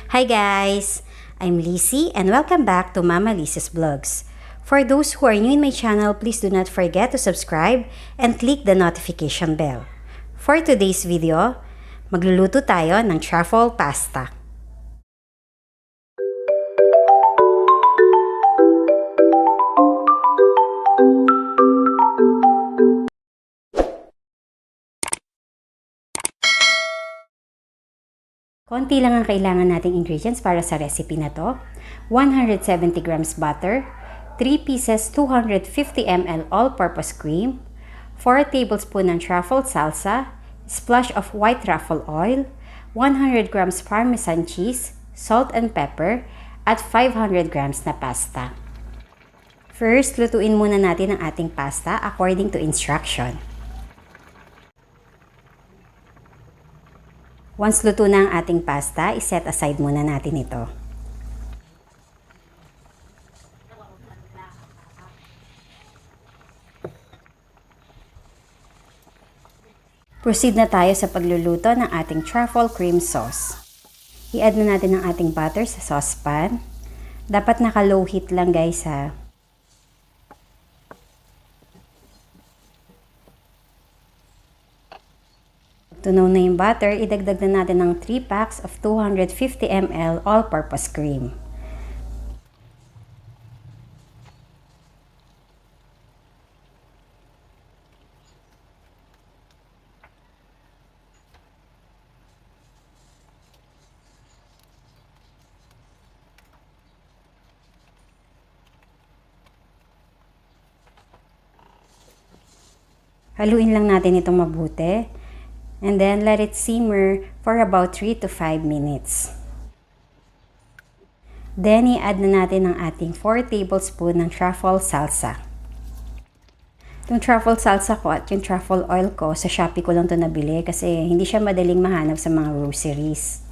Hi guys! I'm Lizzie and welcome back to Mama Lizzie's Vlogs. For those who are new in my channel, please do not forget to subscribe and click the notification bell. For today's video, magluluto tayo ng truffle pasta. Konti lang ang kailangan nating ingredients para sa recipe na to. 170 grams butter, 3 pieces 250 ml all-purpose cream, 4 tablespoons ng truffle salsa, splash of white truffle oil, 100 grams parmesan cheese, salt and pepper, at 500 grams na pasta. First, lutuin muna natin ang ating pasta according to instruction. Once luto na ang ating pasta, iset aside muna natin ito. Proceed na tayo sa pagluluto ng ating truffle cream sauce. I-add na natin ang ating butter sa saucepan. Dapat naka-low heat lang guys ha. Tunaw na yung butter, idagdag na natin ng 3 packs of 250 ml all-purpose cream. Haluin lang natin itong mabuti. And then, let it simmer for about 3 to 5 minutes. Then, i-add na natin ang ating 4 tablespoons ng truffle salsa. Itong truffle salsa ko at yung truffle oil ko, sa Shopee ko lang ito nabili kasi hindi siya madaling mahanap sa mga groceries.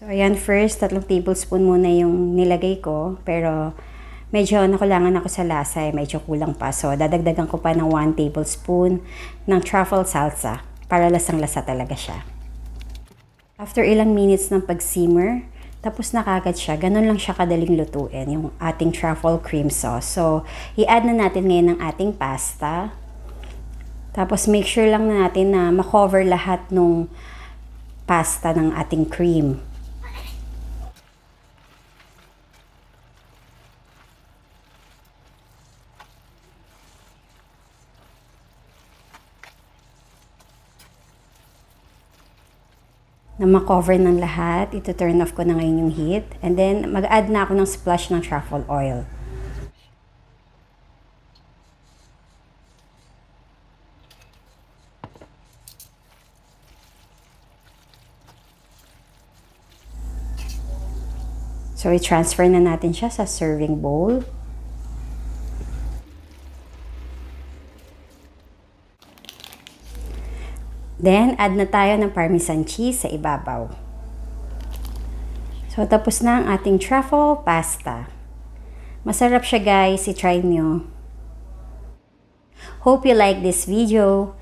So, ayan, first, 3 tablespoons muna yung nilagay ko. Pero, medyo nakulangan ako sa lasa, medyo kulang pa. So, dadagdagan ko pa ng 1 tablespoon ng truffle salsa. Para lasang-lasa talaga siya. After ilang minutes ng pag-simmer, tapos na kagad siya. Ganun lang siya kadaling lutuin, yung ating truffle cream sauce. So, i-add na natin ngayon ang ating pasta. Tapos, make sure lang natin na makover lahat ng pasta ng ating cream. Na ma-cover ng lahat, ito turn off ko na ngayon yung heat. And then, mag-add na ako ng splash ng truffle oil. So, i-transfer na natin siya sa serving bowl. Then, add na tayo ng parmesan cheese sa ibabaw. So, tapos na ang ating truffle pasta. Masarap siya guys, i-try nyo. Hope you like this video.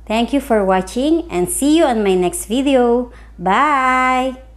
Thank you for watching and see you on my next video. Bye!